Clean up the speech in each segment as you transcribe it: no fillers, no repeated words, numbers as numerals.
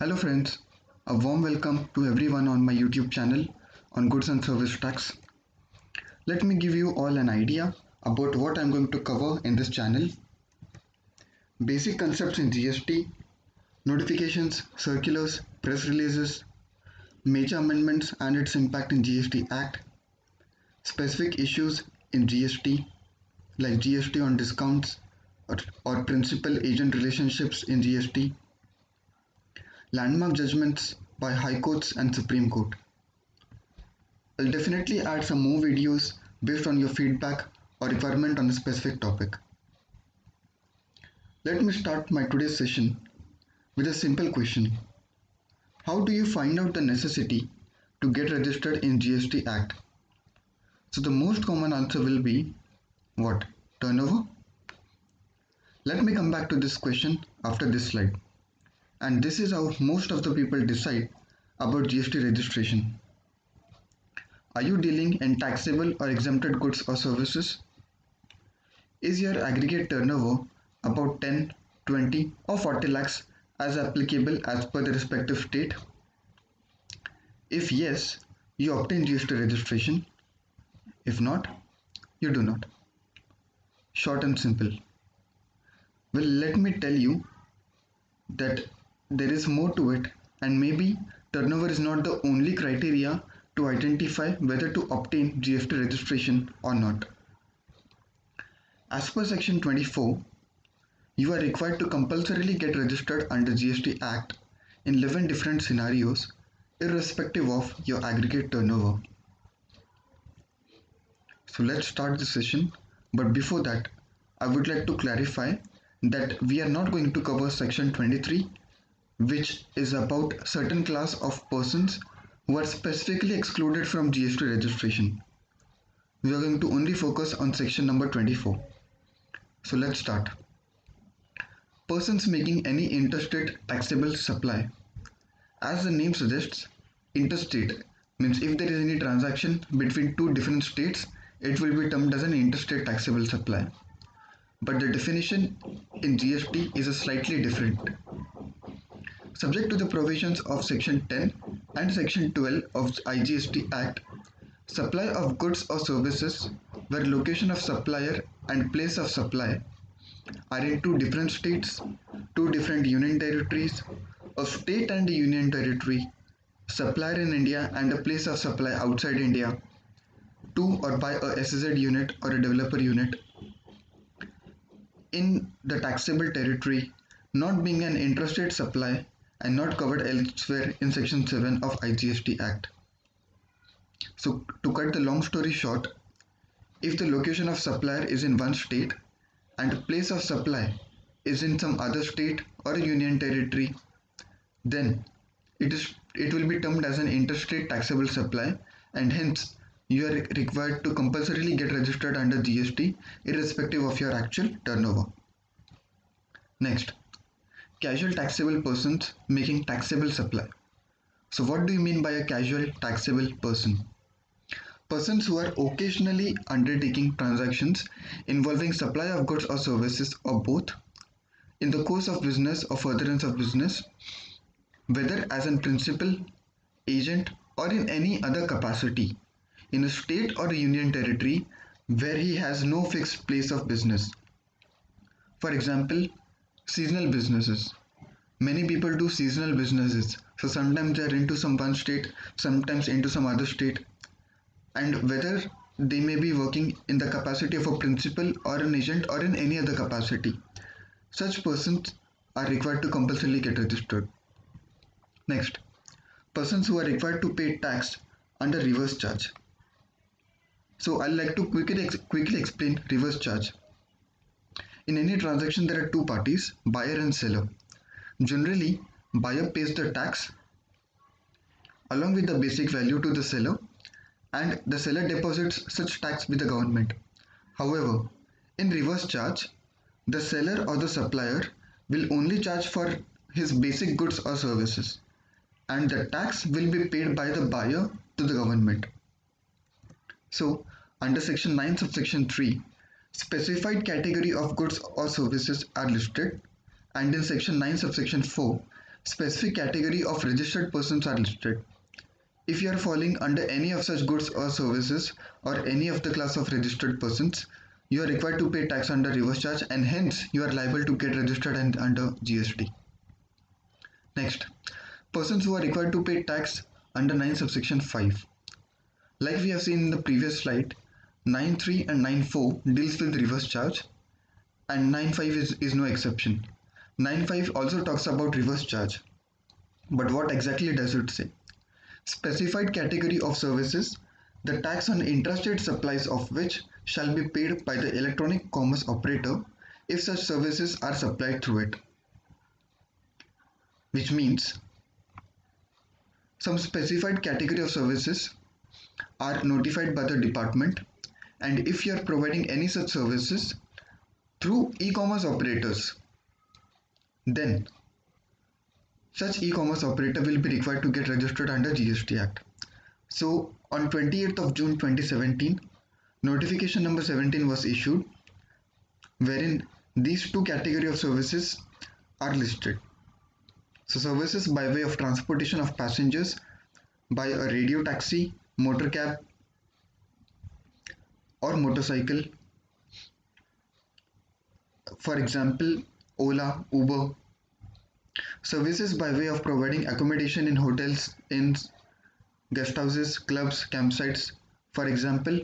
Hello friends, a warm welcome to everyone on my YouTube channel on goods and service tax. Let me give you all an idea about what I'm going to cover in this channel. Basic concepts in GST, notifications, circulars, press releases, major amendments and its impact in GST Act, specific issues in GST like GST on discounts or principal agent relationships in GST, landmark judgments by High Courts and Supreme Court. I'll definitely add some more videos based on your feedback or requirement on a specific topic. Let me start my today's session with a simple question. How do you find out the necessity to get registered in GST Act? So the most common answer will be what? Turnover? Let me come back to this question after this slide. And this is how most of the people decide about GST registration. Are you dealing in taxable or exempted goods or services? Is your aggregate turnover about 10, 20 or 40 lakhs as applicable as per the respective state? If yes, you obtain GST registration. If not, you do not. Short and simple. Well, let me tell you that there is more to it, and maybe turnover is not the only criteria to identify whether to obtain GST registration or not. As per section 24, you are required to compulsorily get registered under GST Act in 11 different scenarios irrespective of your aggregate turnover. So let's start the session, but before that I would like to clarify that we are not going to cover section 23, which is about certain class of persons who are specifically excluded from GST registration. We are going to only focus on section number 24. So let's start. Persons making any interstate taxable supply. As the name suggests, interstate means if there is any transaction between two different states, it will be termed as an interstate taxable supply. But the definition in GST is slightly different. Subject to the provisions of section 10 and section 12 of IGST Act, supply of goods or services where location of supplier and place of supply are in two different states, two different union territories, a state and a union territory, supplier in India and a place of supply outside India, to or by a SEZ unit or a developer unit in the taxable territory, not being an interstate supply and not covered elsewhere in section 7 of IGST Act. So to cut the long story short, if the location of supplier is in one state and place of supply is in some other state or a union territory, then it will be termed as an interstate taxable supply, and hence you are required to compulsorily get registered under GST irrespective of your actual turnover. Next, casual taxable persons making taxable supply. So what do you mean by a casual taxable person? Persons who are occasionally undertaking transactions involving supply of goods or services or both in the course of business or furtherance of business, whether as a principal, agent or in any other capacity in a state or a union territory where he has no fixed place of business. For example, seasonal businesses. Many people do seasonal businesses, so sometimes they are into some one state, sometimes into some other state, and whether they may be working in the capacity of a principal or an agent or in any other capacity, such persons are required to compulsorily get registered. Next, persons who are required to pay tax under reverse charge. So I'd like to quickly explain reverse charge. In any transaction there are two parties, buyer and seller. Generally, buyer pays the tax along with the basic value to the seller, and the seller deposits such tax with the government. However, in reverse charge, the seller or the supplier will only charge for his basic goods or services, and the tax will be paid by the buyer to the government. So, under section 9 subsection 3, specified category of goods or services are listed, and in section 9 subsection 4, Specific category of registered persons are listed. If you are falling under any of such goods or services or any of the class of registered persons, you are required to pay tax under reverse charge, and hence you are liable to get registered and under GST. Next, persons who are required to pay tax under 9 subsection 5. Like we have seen in the previous slide, 9.3 and 9.4 deals with reverse charge, and 9.5 is no exception. 9.5 also talks about reverse charge. But what exactly does it say? Specified category of services, the tax on intrastate supplies of which shall be paid by the electronic commerce operator if such services are supplied through it. Which means some specified category of services are notified by the department, and if you are providing any such services through e-commerce operators, then such e-commerce operator will be required to get registered under GST Act. So on 28th of June 2017, notification number 17 was issued, wherein these two category of services are listed. So services by way of transportation of passengers by a radio taxi, motor cab or motorcycle, for example Ola, Uber. Services by way of providing accommodation in hotels, inns, guest houses, clubs, campsites, for example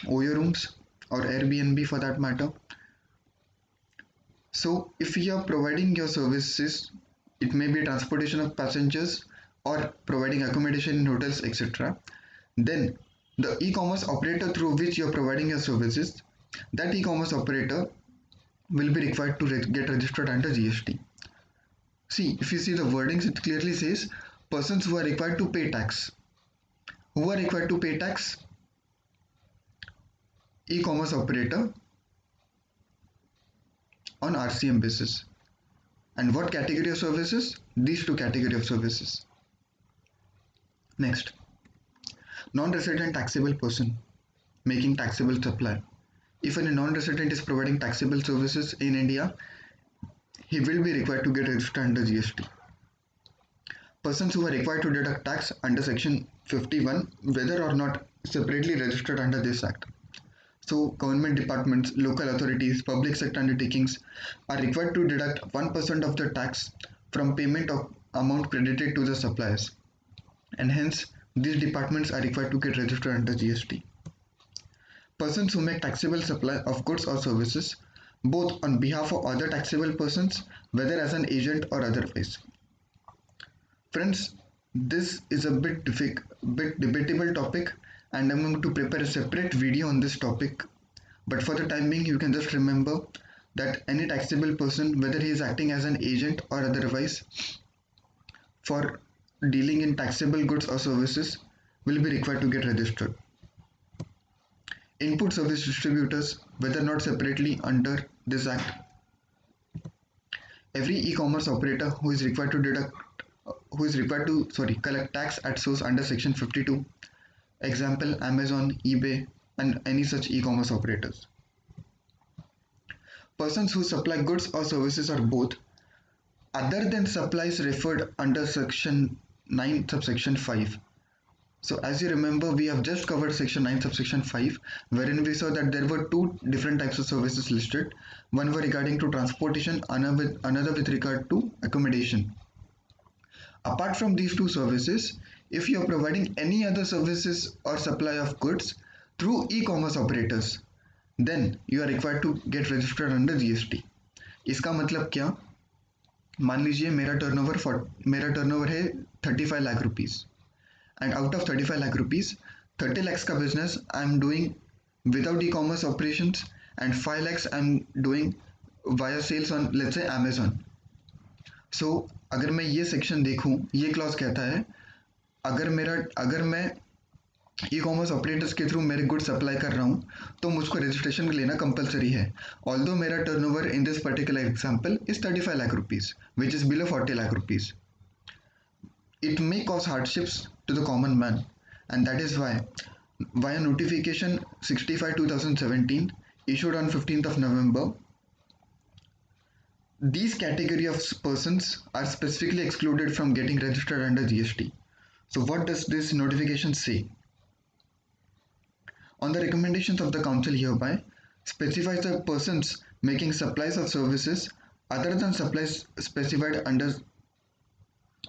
Oyo rooms or Airbnb for that matter. So if you are providing your services, it may be transportation of passengers or providing accommodation in hotels, etc., then the e-commerce operator through which you are providing your services, that e-commerce operator will be required to get registered under GST. See, if you see the wordings, it clearly says persons who are required to pay tax. Who are required to pay tax? E-commerce operator on RCM basis. And what category of services? These two category of services. Next, non-resident taxable person making taxable supply. If any non-resident is providing taxable services in India, he will be required to get registered under GST. Persons who are required to deduct tax under section 51, whether or not separately registered under this act. So government departments, local authorities, public sector undertakings are required to deduct 1% of the tax from payment of amount credited to the suppliers, and hence these departments are required to get registered under GST. Persons who make taxable supply of goods or services both on behalf of other taxable persons, whether as an agent or otherwise. Friends, this is a bit debatable topic, and I'm going to prepare a separate video on this topic. But for the time being, you can just remember that any taxable person, whether he is acting as an agent or otherwise, for dealing in taxable goods or services, will be required to get registered. Input service distributors, whether not separately under this act, every e-commerce operator who is required to collect tax at source under section 52, example Amazon, eBay, and any such e-commerce operators. Persons who supply goods or services or both, other than supplies referred under section 9 subsection 5. So as you remember, we have just covered section 9 subsection 5, wherein we saw that there were two different types of services listed. One were regarding to transportation, another with regard to accommodation. Apart from these two services, if you are providing any other services or supply of goods through e-commerce operators, then you are required to get registered under GST. इसका मतलब क्या? मान लीजिए मेरा turnover है 35 lakh rupees, and out of 35 lakh rupees, 30 lakhs का business I'm doing without e-commerce operations, and 5 lakhs I'm doing via sales on, let's say, Amazon. So अगर मैं ये सेक्शन देखूं, ये क्लॉज कहता है अगर मैं ई-कॉमर्स ऑपरेटर्स के थ्रू मेरे गुड सप्लाई कर रहा हूँ तो मुझको रजिस्ट्रेशन लेना कंपलसरी है, ऑल्दो मेरा turnover in this particular example is 35 lakh rupees, which is below 40 lakh rupees. It may cause hardships to the common man, and that is why via notification 65/2017 issued on 15th of November, These category of persons are specifically excluded from getting registered under GST. So what does this notification say? On the recommendations of the Council hereby specifies the persons making supplies of services other than supplies specified under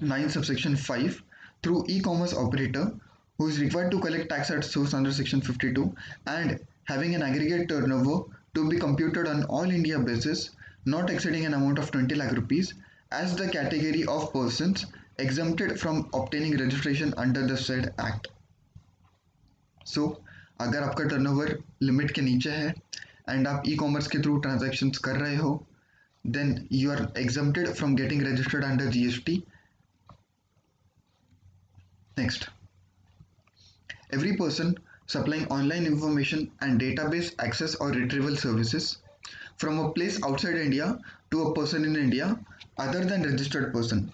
9 subsection 5 through e-commerce operator who is required to collect tax at source under section 52 and having an aggregate turnover to be computed on all India basis not exceeding an amount of 20 lakh rupees as the category of persons exempted from obtaining registration under the said act. So अगर आपका turnover limit के नीचे है and आप e commerce के through transactions कर रहे हो then you are exempted from getting registered under GST. Next, every person supplying online information and database access or retrieval services from a place outside India to a person in India other than registered person.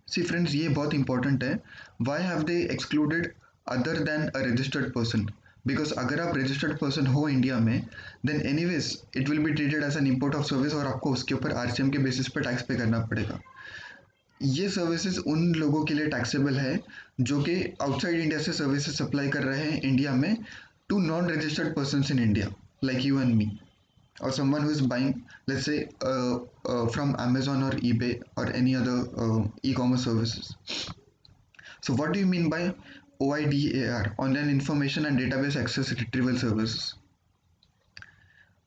See friends, ये बहुत important है. Why have they excluded other than a registered person? Because अगर आप registered person हो India में then anyways it will be treated as an import of service और आपको उसके ऊपर RCM के बेसिस पर टैक्स पे करना पड़ेगा. ये सर्विसेज उन लोगों के लिए टैक्सेबल है जो कि आउटसाइड इंडिया से सर्विसेज सप्लाई कर रहे हैं इंडिया में to non registered persons in India like you and me or someone who is buying, let's say, from Amazon or eBay or any other e-commerce services. So what do you mean by OIDAR, Online Information and Database Access Retrieval Services?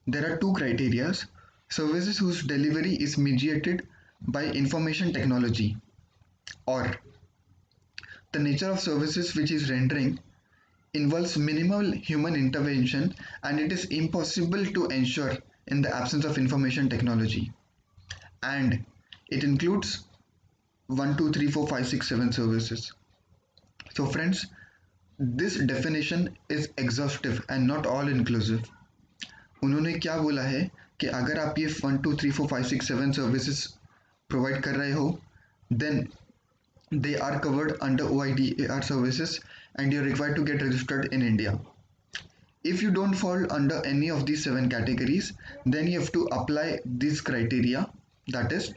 There are two criteria: services whose delivery is mediated by information technology, or the nature of services which is rendering involves minimal human intervention and it is impossible to ensure in the absence of information technology, and it includes 1 2 3 4 5 6 7 services. So friends, this definition is exhaustive and not all inclusive. उन्होंने क्या बोला है कि अगर आप ये 1 2 3 4 5 6 7 services provide कर रहे हो then they are covered under OIDAR services and you're required to get registered in India. If you don't fall under any of these 7 categories, then you have to apply this criteria, that is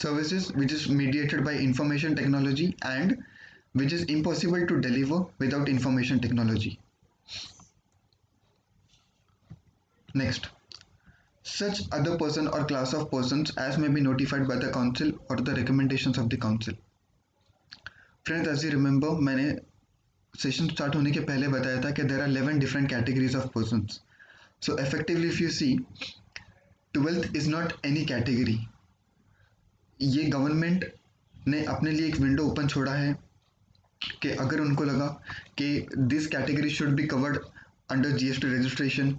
services which is mediated by information technology and which is impossible to deliver without information technology. Next, such other person or class of persons as may be notified by the council or the recommendations of the council. Friends, as you remember, मैंने session start होने के पहले बताया था कि there are 11 different categories of persons. So effectively if you see 12th is not any category. ये government ने अपने लिए एक विंडो ओपन छोड़ा है कि अगर उनको लगा कि this category should be covered under GST registration,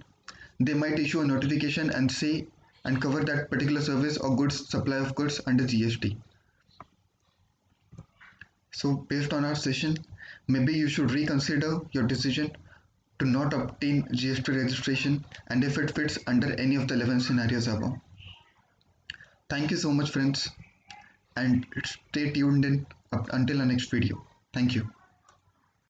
they might issue a notification and say and cover that particular service or goods, supply of goods under GST. So based on our session, maybe you should reconsider your decision to not obtain GST registration and if it fits under any of the 11 scenarios above. Thank you so much friends and stay tuned in until our next video. Thank you.